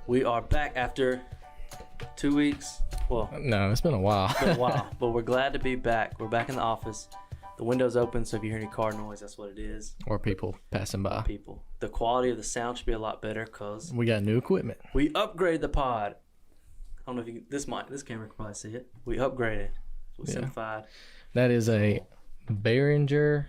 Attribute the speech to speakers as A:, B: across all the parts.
A: We are back after 2 weeks. Well,
B: No, it's been a while.
A: it's been a while, but we're glad to be back. We're back in the office. The window's open, so if you hear any car noise, that's what it is.
B: Or people passing by.
A: People. The quality of the sound should be a lot better because
B: We got new equipment.
A: we upgraded the pod. I don't know if you this camera can probably see it. We upgraded. We simplified.
B: That is a Behringer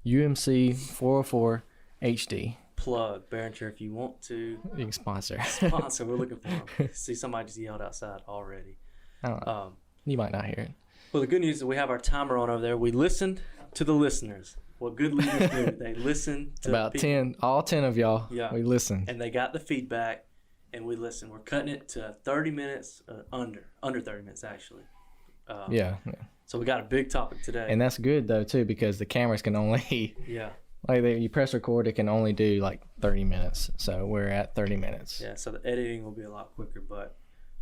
B: UMC 404 HD.
A: Plug Behringer if you want to
B: You can sponsor.
A: sponsor. We're looking for them. See, somebody just yelled outside already.
B: I don't know. You might not hear it.
A: Well, the good news is we have our timer on over there. We listened to the listeners. What good leaders do, they listen to
B: About
A: people,
B: 10, all 10 of y'all,
A: Yeah.
B: we listened.
A: and they got the feedback, and we listened. We're cutting it to 30 minutes, under 30 minutes actually.
B: Yeah.
A: So we got a big topic today.
B: And that's good, though, too, because the cameras can only,
A: yeah,
B: you press record, it can only do like 30 minutes. So we're at 30 minutes.
A: yeah. So the editing will be a lot quicker, but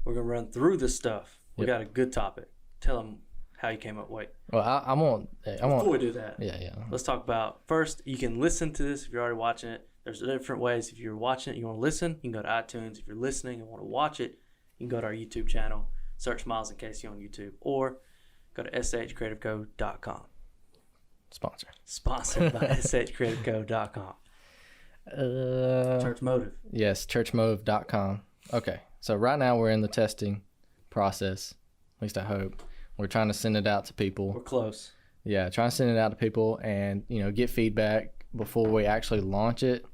A: we're gonna run through this stuff. We
B: Yep.
A: got a good topic. Tell them how you came up. Wait,
B: Well, I want.
A: before we do that,
B: Yeah.
A: let's talk about first. You can listen to this if you're already watching it. There's different ways. If you're watching it, you want to listen, you can go to iTunes. If you're listening and want to watch it, you can go to our YouTube channel. Search Miles and Casey on YouTube, or go to shcreativeco.com.
B: Sponsor.
A: Sponsored by shcreativeco.com. Church Motive.
B: Yes, churchmove.com. Okay, so right now we're in the testing process. At least I hope. We're trying to send it out to
A: We're
B: people.
A: close.
B: Yeah, trying to send it out to people and, get feedback before we actually launch it.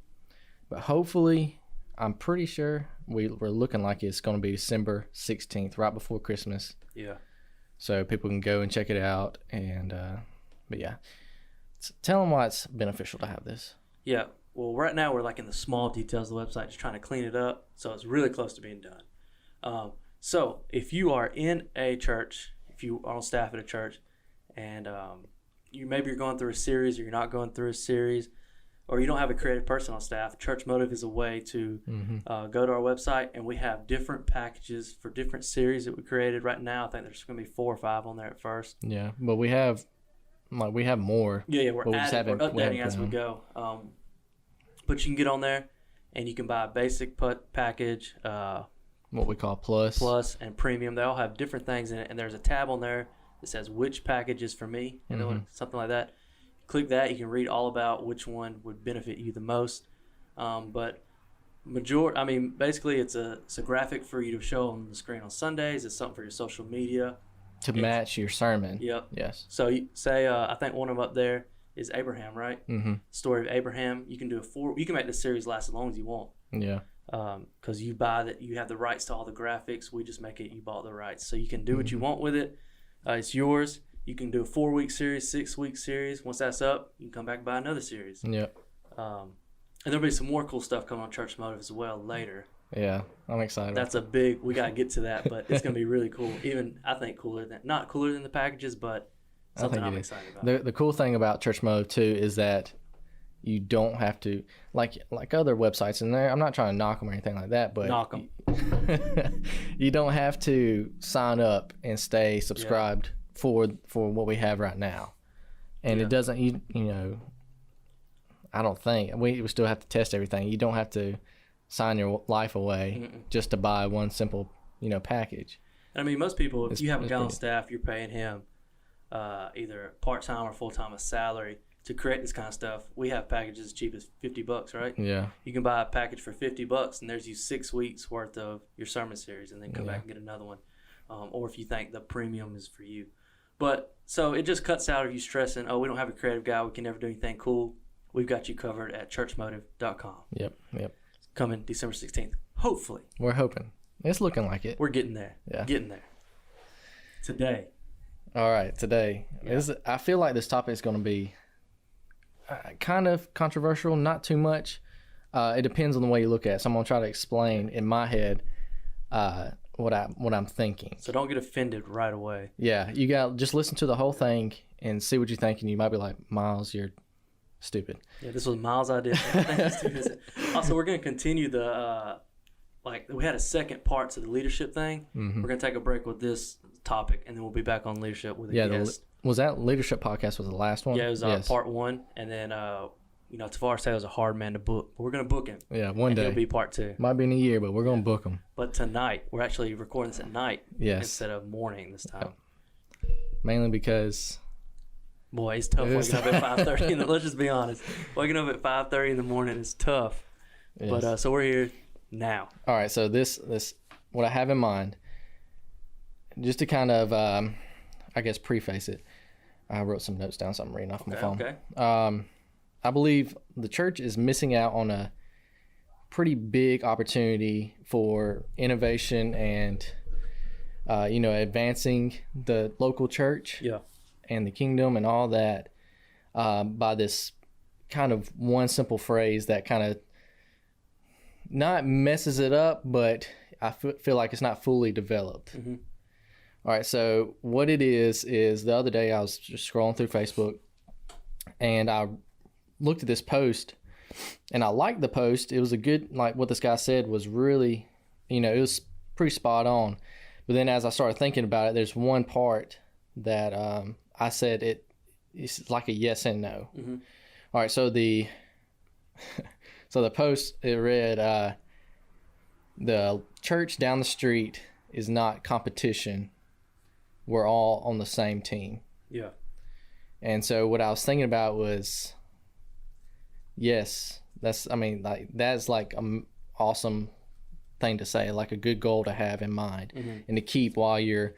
B: But hopefully, I'm pretty sure we're looking like it's going to be December 16th, right before Christmas.
A: Yeah.
B: So people can go and check it out. And, but yeah, tell them why it's beneficial to have this.
A: Yeah. Well, right now we're like in the small details of the website, just trying to clean it up. So it's really close to being done. So if you are in a church, if you are on staff at a church, and you're going through a series, or you're not going through a series, or you don't have a creative person on staff, Church Motive is a way to go to our website, and we have different packages for different series that we created. Right now, I think there's going to be 4 or 5 on there at first.
B: Yeah, but we have more.
A: Yeah, we're
B: But we just
A: adding, we're
B: haven't- we
A: updating
B: haven't
A: as
B: put
A: we
B: them.
A: go. But you can get on there, and you can buy a basic package,
B: What we call plus.
A: plus, and premium. They all have different things in it, and there's a tab on there that says which package is for me, something like that. Click that, you can read all about which one would benefit you the most. But basically it's a graphic for you to show on the screen on Sundays. It's something for your social media.
B: To match your sermon.
A: Yep.
B: Yes.
A: So you say, I think one of them up there is Abraham, right?
B: Mm-hmm.
A: Story of Abraham. You can do you can make the series last as long as you want.
B: Yeah.
A: Because you have the rights to all the graphics. We just make it. You bought the rights, so you can do what you want with it. It's yours. You can do a 4-week series, 6-week series. Once that's up, you can come back and buy another series.
B: Yep.
A: And there'll be some more cool stuff coming on Church Motive as well later.
B: Yeah. I'm excited.
A: That's we gotta get to that, but it's gonna be really cool. Even I think not cooler than the packages, but something I'm excited about.
B: The cool thing about Church Mode too is that you don't have to like other websites in there. I'm not trying to knock them or anything like that, but
A: Knock 'em.
B: You don't have to sign up and stay subscribed for what we have right now, and it doesn't. I don't think we still have to test everything. You don't have to sign your life away just to buy one simple package.
A: And I mean, most people, if you have a guy on
B: pretty-
A: staff, you're paying him either part-time or full-time a salary to create this kind of stuff. We have packages as cheap as $50, right?
B: Yeah.
A: You can buy a package for $50, and there's you 6 weeks worth of your sermon series, and then come back and get another one. Or if you think the premium is for you. But so it just cuts out of you stressing, we don't have a creative guy, we can never do anything cool. We've got you covered at churchmotive.com.
B: Yep.
A: Coming December 16th. Hopefully.
B: We're hoping. It's looking like it.
A: We're getting there.
B: Yeah.
A: Getting there. Today.
B: All right, today. I feel like this topic is going to be kind of controversial, not too much. It depends on the way you look at it. So I'm going to try to explain in my head what I'm thinking.
A: So don't get offended right away.
B: Yeah, you got just listen to the whole thing and see what you think, and you might be like, Miles, you're stupid.
A: Yeah, this was Miles' idea. Also, we're going to continue the we had a second part to the leadership thing. We're going to take a break with this topic, and then we'll be back on leadership with a guest.
B: Was that leadership podcast was the last one?
A: Yeah, it was part 1, and then Tavares Taylor's a hard man to book. But we're going to book him.
B: Yeah, one day.
A: He'll be part 2.
B: Might be in a year, but we're going to book them.
A: But tonight, we're actually recording this at night instead of morning this time.
B: Mainly because...
A: Boy, it's tough waking up at 5:30. Let's just be honest. Waking up at 5:30 in the morning is tough. Yes. But so we're here now.
B: All right, so this what I have in mind, just to kind of, I guess, preface it, I wrote some notes down, so I'm reading off my phone.
A: Okay.
B: I believe the church is missing out on a pretty big opportunity for innovation and, advancing the local church and the kingdom and all that by this kind of one simple phrase that kind of not messes it up, but I feel like it's not fully developed.
A: Mm-hmm.
B: All right, so what it is the other day I was just scrolling through Facebook and I looked at this post and I liked the post. It was a good, like what this guy said was really, it was pretty spot on. But then as I started thinking about it, there's one part that I said it's like a yes and no.
A: Mm-hmm.
B: All right, so the post, it read, the church down the street is not competition. We're all on the same team.
A: Yeah.
B: And so what I was thinking about was, yes, that's like an awesome thing to say, like a good goal to have in mind and to keep while you're,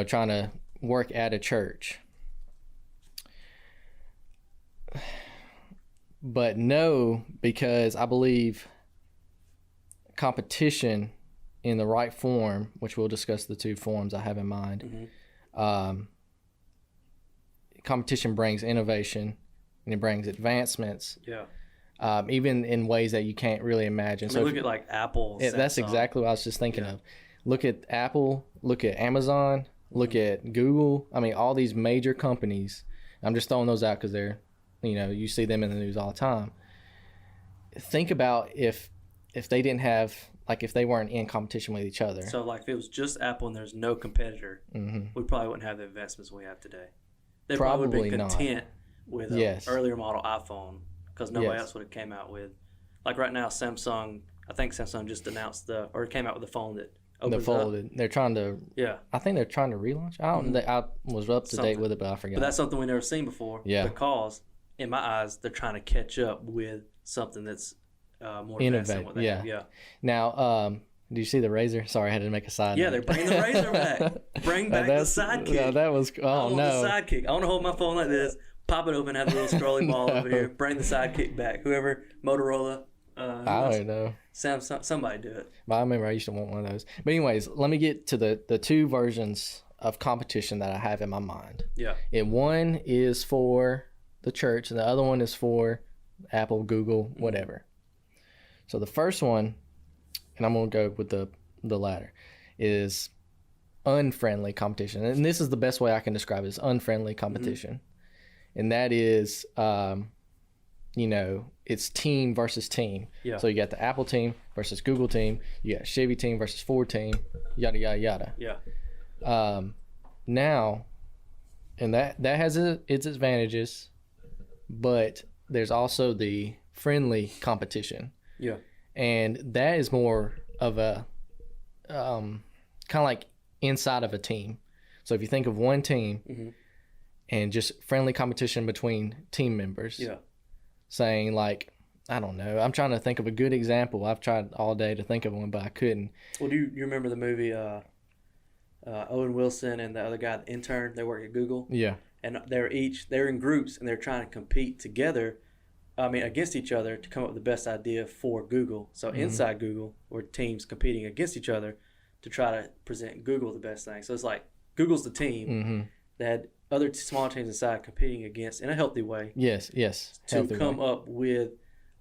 B: trying to work at a church. But no, because I believe competition in the right form, which we'll discuss the 2 forms I have in mind, competition brings innovation and it brings advancements.
A: Yeah.
B: Even in ways that you can't really imagine.
A: So look at like Apple.
B: That's exactly what I was just thinking of. Look at Apple, look at Amazon, look at Google. I mean, all these major companies. I'm just throwing those out because they're, you see them in the news all the time. Think about if they didn't have, like if they weren't in competition with each other.
A: So like if it was just Apple and there's no competitor, we probably wouldn't have the investments we have today. They probably would be content with an earlier model iPhone because nobody else would have came out with. Like right now, Samsung, I think Samsung just announced came out with the phone that opens
B: the folded.
A: Up.
B: They're trying to.
A: Yeah.
B: I think they're trying to relaunch. I was up to date with it, but I forgot.
A: But that's something we've never seen before.
B: Yeah.
A: Because in my eyes, they're trying to catch up with something that's more advanced than what they have. Yeah.
B: Now, do you see the Razor? Sorry, I had to make a side.
A: Yeah, they're bringing the Razor back. Bring back the Sidekick.
B: Yeah, that was. Oh no.
A: The Sidekick. I want to hold my phone like this, pop it open, have a little scrolling ball over here. Bring the Sidekick back. Whoever, Motorola.
B: I don't know. Samsung,
A: somebody do it.
B: But I remember I used to want one of those. But anyways, let me get to the 2 versions of competition that I have in my mind.
A: Yeah.
B: And one is for the church, and the other one is for Apple, Google, whatever. So the first one, and I'm going to go with the latter, is unfriendly competition. And this is the best way I can describe it, is unfriendly competition. And that is, it's team versus team.
A: Yeah.
B: So you got the Apple team versus Google team. You got Chevy team versus Ford team, yada, yada, yada.
A: Yeah.
B: Now, and that has its advantages, but there's also the friendly competition.
A: Yeah.
B: And that is more of a kind of like inside of a team. So if you think of one team and just friendly competition between team members.
A: Yeah.
B: Saying like, I don't know. I'm trying to think of a good example. I've tried all day to think of one, but I couldn't.
A: Well, do you remember the movie Owen Wilson and the other guy, the intern? They work at Google.
B: Yeah.
A: And they're in groups and they're trying to compete together. Against each other to come up with the best idea for Google. So inside Google, were teams competing against each other to try to present Google the best thing. So it's like Google's the team that had other small teams inside competing against in a healthy way.
B: Yes.
A: To come up with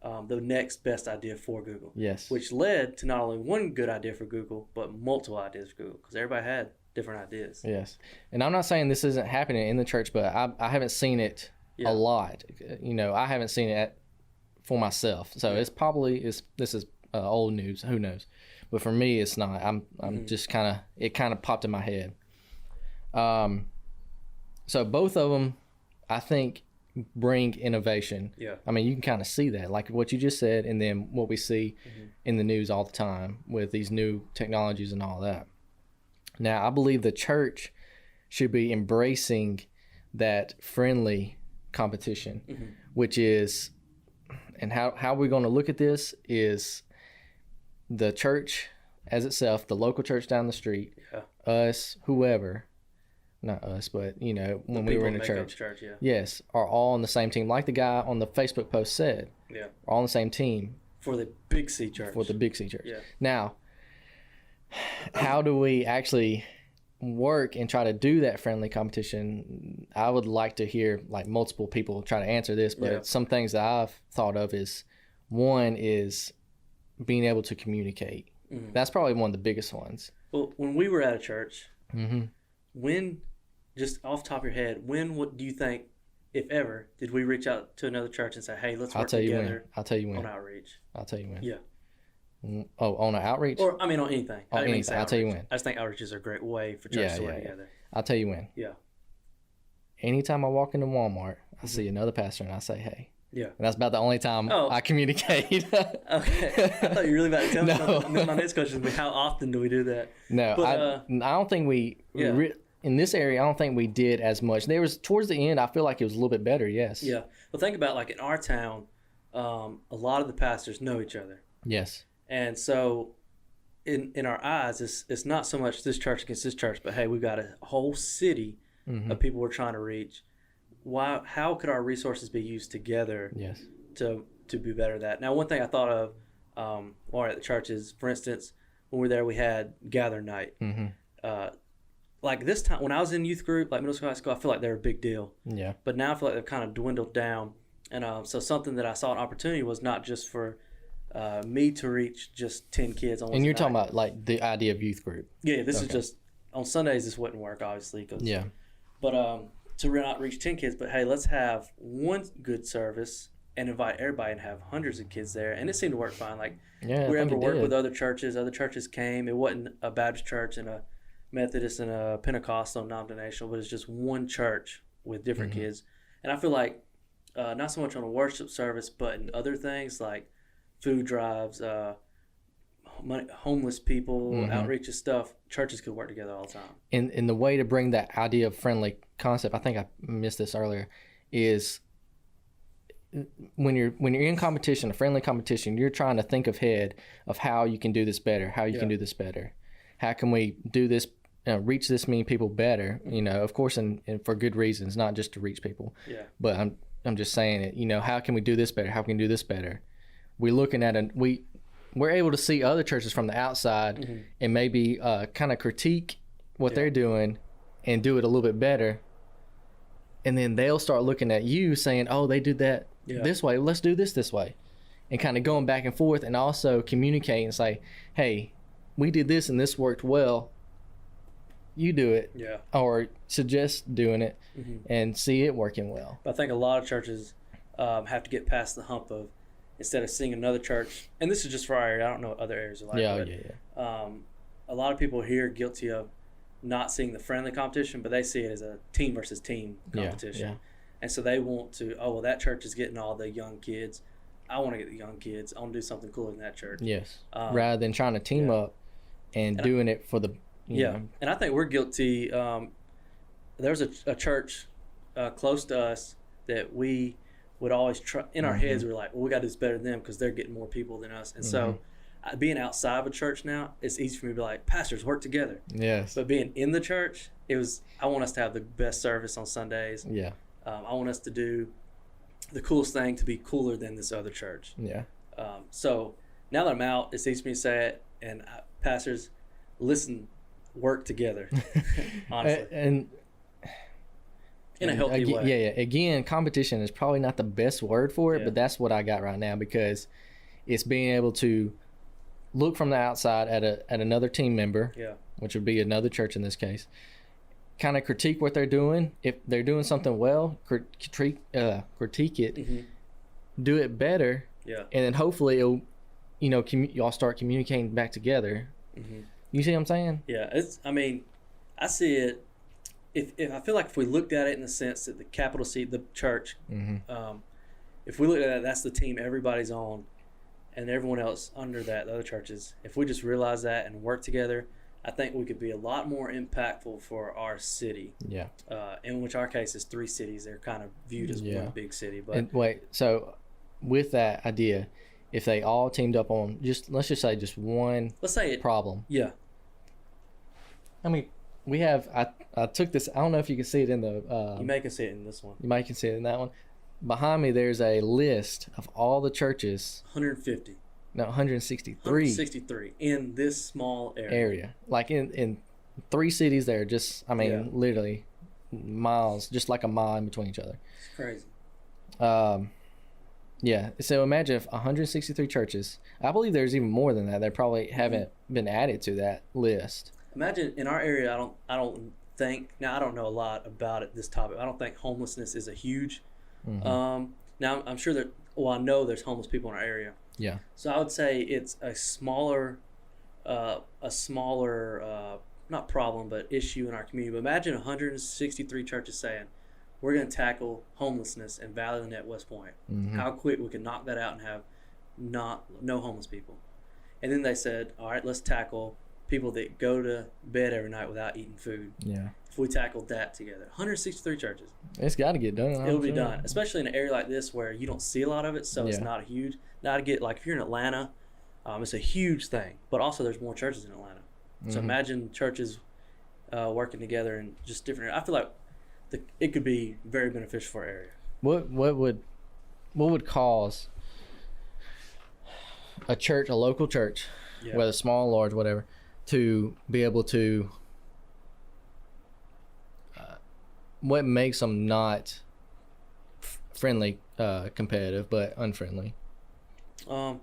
A: the next best idea for Google.
B: Yes.
A: Which led to not only one good idea for Google, but multiple ideas for Google because everybody had different ideas.
B: Yes. And I'm not saying this isn't happening in the church, but I haven't seen it a lot. I haven't seen it for myself. So it's probably this is old news. Who knows? But for me, it's not. I'm just it kind of popped in my head. So both of them, I think, bring innovation.
A: Yeah.
B: I mean, you can kind of see that, like what you just said, and then what we see in the news all the time with these new technologies and all that. Now, I believe the church should be embracing that friendly competition, which is, and how we're going to look at this is the church as itself, the local church down the street, us, whoever, not us, but, you know, when we were in a church, yes, are all on the same team. Like the guy on the Facebook post said, all on the same team.
A: For the Big C church.
B: For the Big C church.
A: Yeah.
B: Now, how do we actually work and try to do that friendly competition? I would like to hear like multiple people try to answer this, but some things that I've thought of is, one is being able to communicate. That's probably one of the biggest ones.
A: Well, when we were at a church, when, just off the top of your head, what do you think, if ever, did we reach out to another church and say, hey, let's work together
B: I'll tell you when.
A: On outreach?
B: I'll tell you when.
A: Yeah.
B: Oh, on an outreach?
A: Or, I mean, on anything.
B: On anything. I'll tell you when.
A: I just think outreach is a great way for churches to work together.
B: I'll tell you when.
A: Yeah.
B: Anytime I walk into Walmart, I see another pastor and I say, hey.
A: Yeah.
B: And that's about the only time I communicate.
A: Okay. I thought you were really about to tell me something. My next question would be, how often do we do that?
B: No, but, I don't think we, in this area, I don't think we did as much. There was, towards the end, I feel like it was a little bit better, yes.
A: Yeah. Well, think about, like, in our town, a lot of the pastors know each other.
B: Yes.
A: And so in our eyes, it's not so much this church against this church, but hey, we've got a whole city of people we're trying to reach. How could our resources be used together to be better at that? Now, one thing I thought of while at the church is, for instance, when we were there, we had gather night. Like this time, when I was in youth group, like middle school, high school, I feel like they're a big deal. Yeah. But now I feel like they've kind of dwindled down. And so something that I saw an opportunity was not just for me to reach just 10 kids on. And
B: you're talking about like the idea of youth group.
A: Yeah, this is just on Sundays. This wouldn't work, obviously. But to not reach 10 kids, but hey, let's have one good service and invite everybody and have hundreds of kids there. And it seemed to work fine. Like we were able to work with other churches. Other churches came. It wasn't a Baptist church and a Methodist and a Pentecostal non-denominational, but it's just one church with different kids. And I feel like not so much on a worship service, but in other things like food drives, homeless people, outreach and stuff, churches could work together all the time. And
B: the way to bring that idea of friendly concept, I think I missed this earlier, is when you're in competition, a friendly competition, you're trying to think ahead of how you can do this better, how you can do this better. How can we do this, reach this many people better, of course, and for good reasons, not just to reach people. Yeah. But I'm just saying it, how can we do this better? How can we do this better? We're looking at we're able to see other churches from the outside and maybe kind of critique what they're doing and do it a little bit better. And then they'll start looking at you saying, oh, they did that this way. Let's do this way. And kind of going back and forth, and also communicate and say, hey, we did this and this worked well. You do it. Yeah. Or suggest doing it and see it working well.
A: I think a lot of churches have to get past the hump of, instead of seeing another church, and this is just for our area, I don't know what other areas are like, a lot of people here are guilty of not seeing the friendly competition, but they see it as a team versus team competition. Yeah. And so they want to, that church is getting all the young kids. I want to get the young kids. I want to do something cooler than that church.
B: Yes. Rather than trying to team up and doing it for the, you know.
A: And I think we're guilty. There's a church close to us that we would always try, in our heads, we're like, well, we got to do this better than them because they're getting more people than us. And so being outside of a church now, it's easy for me to be like, pastors, work together. Yes. But being in the church, I want us to have the best service on Sundays. Yeah. I want us to do the coolest thing, to be cooler than this other church. Yeah. So now that I'm out, it's easy for me to say it, and pastors, listen, work together, honestly.
B: And
A: in a healthy way.
B: Yeah. Again, competition is probably not the best word for it, but that's what I got right now, because it's being able to look from the outside at another team member, which would be another church in this case, kind of critique what they're doing. If they're doing something well, critique it, do it better, and then hopefully it'll, y'all start communicating back together. You see what I'm saying?
A: Yeah, I see it if I feel like if we looked at it in the sense that the capital C, the church,
B: Mm-hmm.
A: if we look at that, that's the team everybody's on, and everyone else under that, the other churches. If we just realize that and work together, I think we could be a lot more impactful for our city.
B: Yeah.
A: In which our case is 3 cities. They're kind of viewed as one big city. But
B: And wait, so with that idea, if they all teamed up on let's just say just one
A: let's say it.
B: problem.
A: Yeah.
B: I mean, we have. I took this. I don't know if you can see it in the.
A: You may can see it in this one.
B: You might can see it in that one. Behind me, there's a list of all the churches.
A: 150.
B: No, 163.
A: 163 in this small area.
B: Like in 3 cities there. Just I mean, literally miles, just like a mile in between each other.
A: It's crazy.
B: Yeah. So imagine if 163 churches. I believe there's even more than that. They probably haven't been added to that list.
A: Imagine in our area. I don't think. Now I don't know a lot about it. This topic. I don't think homelessness is a huge.
B: Mm-hmm.
A: Now I'm sure that. Well, I know there's homeless people in our area.
B: Yeah.
A: So I would say it's a smaller, not problem, but issue in our community. But imagine 163 churches saying, we're going to tackle homelessness in Valley Lynette, West Point.
B: Mm-hmm.
A: How quick we can knock that out and have no homeless people. And then they said, all right, let's tackle people that go to bed every night without eating food.
B: Yeah.
A: If we tackled that together, 163 churches.
B: It's got to get done.
A: It'll be done, especially in an area like this where you don't see a lot of it, so it's not a huge. Now to get like if you're in Atlanta, it's a huge thing. But also there's more churches in Atlanta, so imagine churches working together and just different. I feel like it could be very beneficial for our area.
B: What would cause a local church, whether small, large, whatever, to be able to? What makes them not friendly, competitive, but unfriendly?
A: I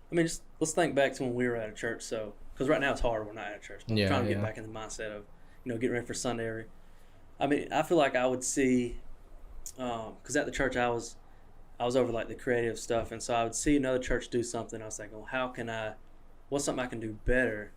A: mean, just let's think back to when we were at a church. So, because right now it's hard, we're not at a church. But we're trying to get back in the mindset of, getting ready for Sunday. I mean, I feel like I would see, because at the church I was over like the creative stuff, and so I would see another church do something. I was thinking, well, what's something I can do better,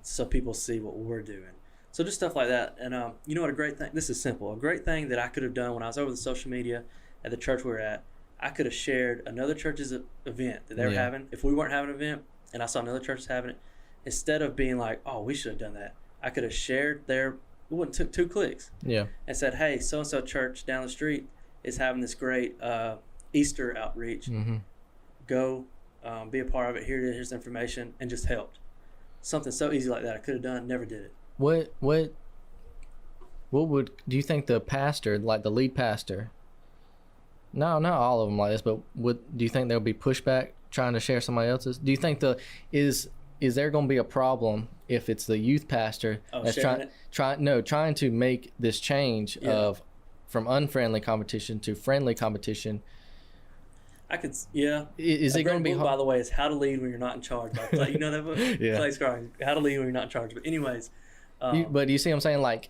A: so people see what we're doing. So just stuff like that. And you know what, a great thing, this is simple, a great thing that I could have done when I was over the social media at the church we were at, I could have shared another church's event that they were having. If we weren't having an event and I saw another church having it, instead of being like, oh, we should have done that, I could have shared it wouldn't took 2 clicks. Yeah. And said, hey, so-and-so church down the street is having this great Easter outreach. Go be a part of it. Here's the information, and just helped. Something so easy like that I could have done, never did it.
B: What would do you think the pastor, like the lead pastor? No, not all of them like this, but do you think there'll be pushback trying to share somebody else's? Do you think is there going to be a problem if it's the youth pastor that's trying to make this change from unfriendly competition to friendly competition? Is it going to be
A: hard? By the way, is How to Lead When You're Not in Charge by Clay. You know that book? Clay Scroggins. How to Lead When You're Not in Charge. But anyways,
B: but do you see what I'm saying? Like,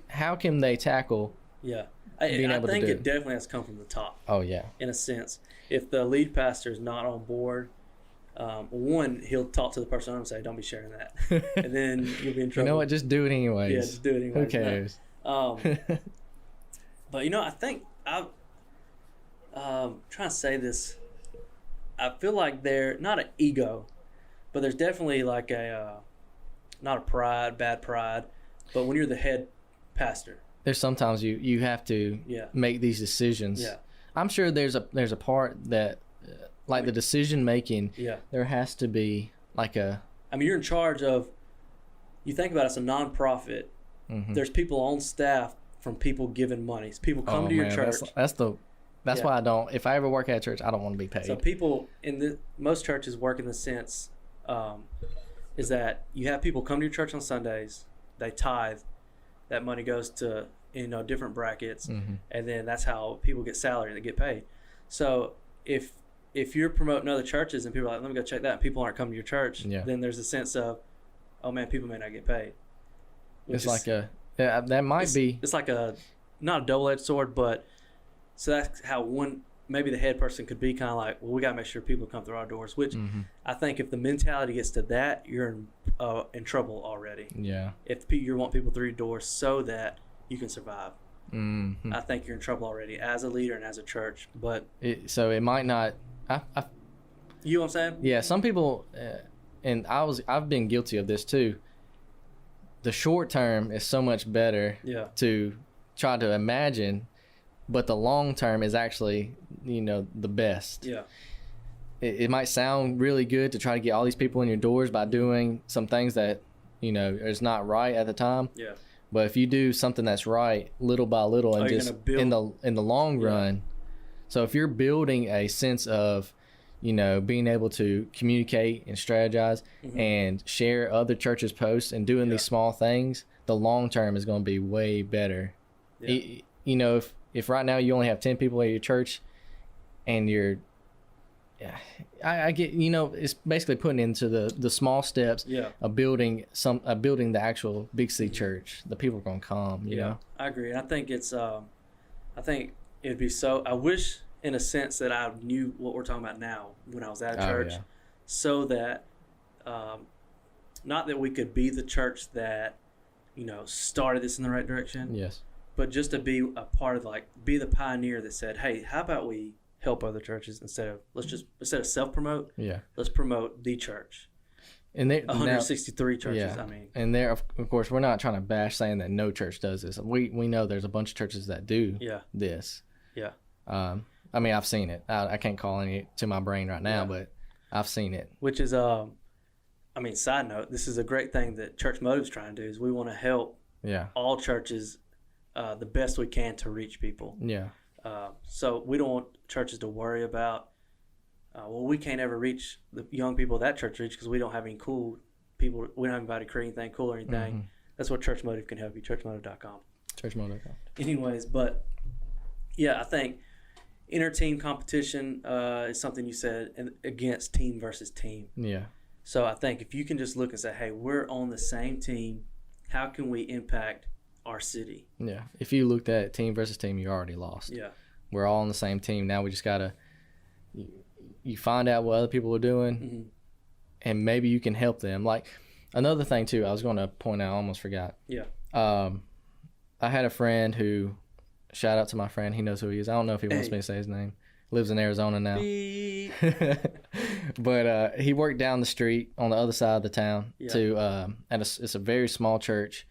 B: how can they tackle?
A: Yeah, I think it definitely has to come from the top.
B: Oh yeah.
A: In a sense, if the lead pastor is not on board, one, he'll talk to the person and say, "Don't be sharing that," and then you'll be in trouble.
B: You know what? Just do it anyways.
A: Yeah, just do it anyways.
B: Who cares?
A: But I think trying to say this. I feel like they're not an ego, but there's definitely like not a bad pride, but when you're the head pastor,
B: there's sometimes you have to make these decisions. Yeah, I'm sure there's a part that like the decision making. Yeah, there has to be like a.
A: I mean, you're in charge of. You think about it, it's a nonprofit. There's people on staff from people giving money. So people come to your church.
B: That's why I don't. If I ever work at a church, I don't want to be paid.
A: So people most churches work in the sense is that you have people come to your church on Sundays. They tithe. That money goes to different brackets, and then that's how people get salary. They get paid. So if you're promoting other churches and people are like, let me go check that, and people aren't coming to your church, then there's a sense of, oh man, people may not get paid.
B: It's like that might be.
A: It's like not a double-edged sword, but. So that's how maybe the head person could be kind of like, well, we got to make sure people come through our doors, which I think if the mentality gets to that, you're in trouble already. Yeah. If you want people through your doors so that you can survive.
B: Mm-hmm.
A: I think you're in trouble already as a leader and as a church. But
B: So it might not.
A: you know what I'm saying?
B: Yeah, some people, and I've been guilty of this too. The short term is so much better
A: Yeah.
B: to try to imagine, but the long term is actually, the best.
A: Yeah.
B: It might sound really good to try to get all these people in your doors by doing some things that, is not right at the time.
A: Yeah.
B: But if you do something that's right, little by little, and
A: you're
B: just
A: gonna
B: in the long
A: Yeah.
B: run, so if you're building a sense of, being able to communicate and strategize and share other churches' posts and doing these small things, the long term is going to be way better.
A: Yeah.
B: If right now you only have 10 people at your church, and I get, it's basically putting into the small steps
A: Yeah.
B: of building the actual Big C church. The people are going to come, you know?
A: I agree. I think it's I think it'd be so, I wish in a sense that I knew what we're talking about now when I was at a church, so that not that we could be the church that started this in the right direction,
B: Yes.
A: but just to be a part of, be the pioneer that said, hey, how about we help other churches instead of self-promote,
B: Yeah.
A: let's promote the church.
B: And
A: 163 churches.
B: Yeah.
A: I mean,
B: and there, of course, we're not trying to bash saying that no church does this. We know there's a bunch of churches that do this.
A: Yeah.
B: I mean, I've seen it. I can't call any to my brain right now, but I've seen it.
A: Which is, side note, this is a great thing that Church Motive's trying to do, is we want to help all churches the best we can to reach people.
B: Yeah.
A: So we don't want churches to worry about, we can't ever reach the young people that church reach because we don't have any cool people. We don't have anybody create anything cool or anything.
B: Mm-hmm.
A: That's what Church Motive can help you, churchmotive.com.
B: Churchmotive.com.
A: Anyways, but yeah, I think inter-team competition is something you said, and against team versus team.
B: Yeah.
A: So I think if you can just look and say, hey, we're on the same team, how can we impact our city?
B: Yeah. If you looked at team versus team, you already lost.
A: Yeah.
B: We're all on the same team. Now we just got to, you find out what other people are doing, and maybe you can help them. Like, another thing too, I was going to point out, I almost forgot.
A: Yeah.
B: I had a friend who, shout out to my friend, he knows who he is. I don't know if he wants me to say his name. Lives in Arizona now. But he worked down the street on the other side of the town it's a very small church.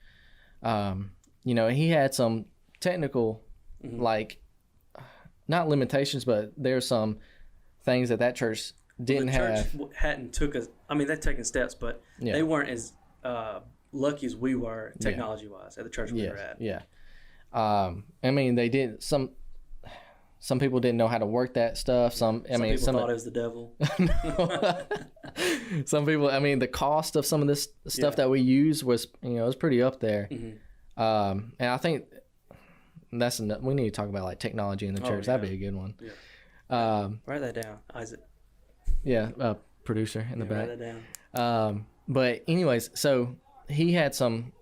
B: He had some technical, not limitations, but there's some things that church didn't have.
A: The church hadn't took us. I mean, they've taken steps, but they weren't as lucky as we were technology-wise at the church we were at.
B: Yeah. They did some people didn't know how to work that stuff. Some people
A: thought it was the devil.
B: Some people, the cost of some of this stuff that we use was, was pretty up there. And I think we need to talk about like technology in the church. That'd be a good one.
A: Yeah. Write that down, Isaac.
B: Yeah, producer in the back.
A: Write that down.
B: But anyways, so he had some,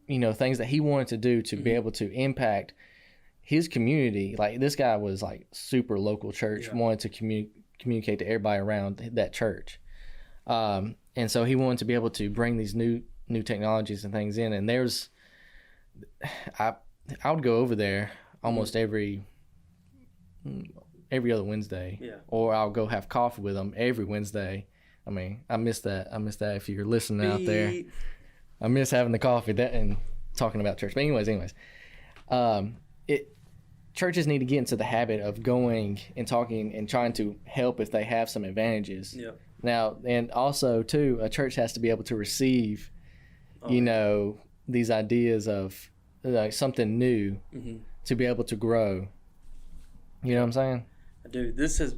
B: things that he wanted to do to be able to impact his community. Like, this guy was like super local church, wanted to communicate to everybody around that church. And so he wanted to be able to bring these new technologies and things in. And I would go over there almost every other Wednesday, or I'll go have coffee with them every Wednesday. I miss that. If you're listening out there, I miss having the coffee and talking about church. But anyways, churches need to get into the habit of going and talking and trying to help if they have some advantages.
A: Yeah.
B: Now, and also too, a church has to be able to receive, these ideas of like something new to be able to grow. You know what I'm saying?
A: Dude, this is.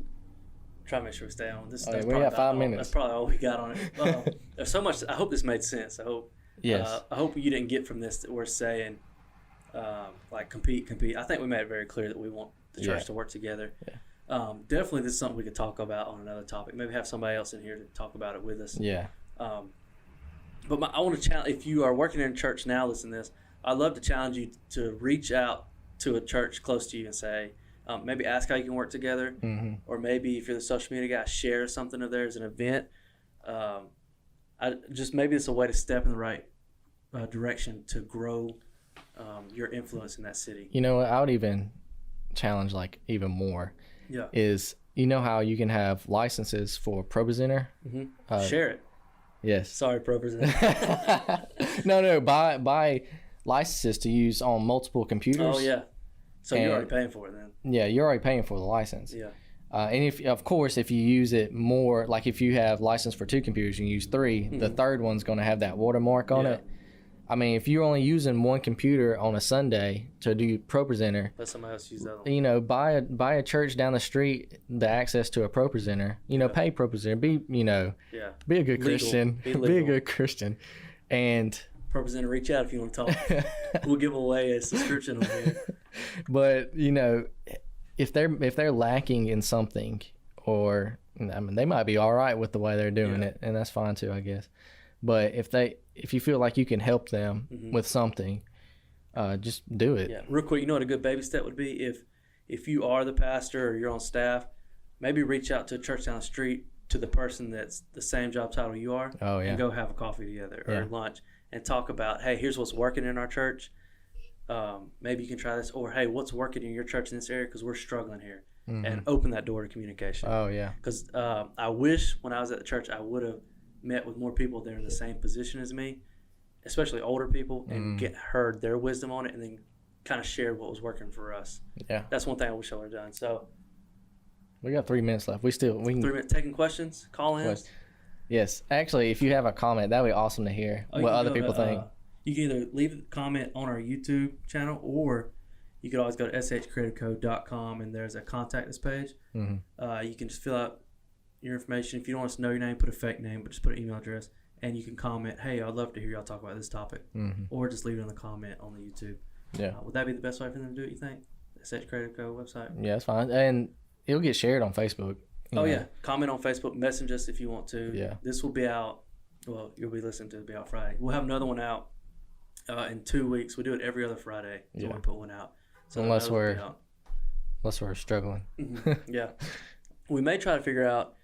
A: Try to make sure we stay on.
B: We got 5 minutes.
A: That's probably all we got on it. There's so much. I hope this made sense. I hope.
B: Yes.
A: I hope you didn't get from this that we're saying, compete. I think we made it very clear that we want the church to work together. Yeah. Definitely, this is something we could talk about on another topic. Maybe have somebody else in here to talk about it with us.
B: Yeah.
A: But I want to challenge. If you are working in a church now, listen to this. I'd love to challenge you to reach out to a church close to you and say, maybe ask how you can work together, or maybe if you're the social media guy, share something of theirs, an event. Maybe it's a way to step in the right direction to grow your influence in that city.
B: You know what? I would even challenge like even more.
A: Yeah.
B: Is you know how you can have licenses for ProPresenter?
A: Share it.
B: Yes.
A: Sorry, ProPresenter.
B: No. Buy licenses to use on multiple computers.
A: Oh yeah. So you're already paying for it then.
B: Yeah, you're already paying for the license.
A: Yeah.
B: And if you use it more, like if you have license for 2 computers, you use 3. The third one's going to have that watermark on it. I mean, if you're only using one computer on a Sunday to do ProPresenter,
A: Let somebody else use that one.
B: you know, buy a church down the street the access to a ProPresenter. You know, pay ProPresenter. Be a good
A: Legal.
B: Christian.
A: Be
B: Be a
A: legal.
B: good Christian. And
A: ProPresenter, reach out if you want to talk. We'll give away a subscription on here.
B: but you know, if they're lacking in something, or I mean, they might be all right with the way they're doing it, and that's fine too, I guess. But if you feel like you can help them with something, just do it.
A: Yeah, real quick, you know what a good baby step would be? If you are the pastor or you're on staff, maybe reach out to a church down the street to the person that's the same job title you are.
B: Oh, yeah.
A: And go have a coffee together or lunch and talk about, hey, here's what's working in our church. Maybe you can try this, or hey, what's working in your church in this area because we're struggling here, and open that door to communication.
B: Oh yeah.
A: Because I wish when I was at the church I would have met with more people that are in the same position as me, especially older people, and heard their wisdom on it, and then kind of shared what was working for us.
B: Yeah.
A: That's one thing I wish I would have done. So
B: We got 3 minutes left. We can
A: 3 minutes taking questions, call in.
B: Yes. Actually, if you have a comment, that'd be awesome to hear what other people think.
A: You can either leave a comment on our YouTube channel, or you could always go to shcreativecode.com, and there's a contact us page. You can just fill out your information. If you don't want us to know your name, put a fake name, but just put an email address, and you can comment, hey, I'd love to hear y'all talk about this topic, or just leave it in the comment on the YouTube.
B: Yeah.
A: Would that be the best way for them to do it, you think? SH Creative Code website?
B: Yeah, that's fine. And it'll get shared on Facebook.
A: Oh, yeah. Comment on Facebook. Message us if you want to.
B: Yeah.
A: This will be out. Well, you'll be listening to it. It'll be out Friday. We'll have another one out in 2 weeks. We do it every other Friday. So we put one out. So
B: unless we're struggling.
A: Yeah. We may try to figure out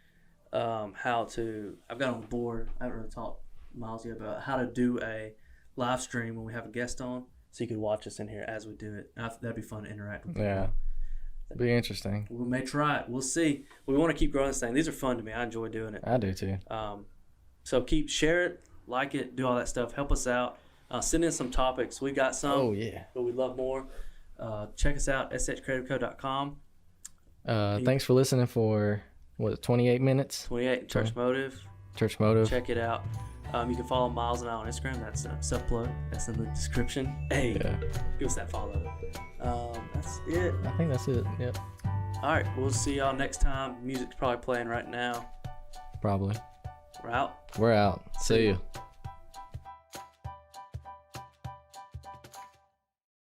A: how to. I've got on the board. I haven't really talked to Miles yet about how to do a live stream when we have a guest on, so you can watch us in here as we do it. That'd be fun to interact with people.
B: Yeah. Be interesting.
A: We may try it. We'll see. We want to keep growing this thing. These are fun to me. I enjoy doing it.
B: I do too.
A: So share it, like it, do all that stuff. Help us out. Send in some topics. We got some.
B: Oh yeah.
A: But we'd love more. Check us out, shcreativecode.com.
B: Thanks for listening for 28 minutes.
A: 28 Church Motive.
B: Church Motive.
A: Check it out. You can follow Miles and I on Instagram. That's a sub-plug. That's in the description. Hey, give us that follow. That's it.
B: I think that's it. Yep.
A: All right, we'll see y'all next time. Music's probably playing right now.
B: Probably.
A: We're out.
B: We're out. See you.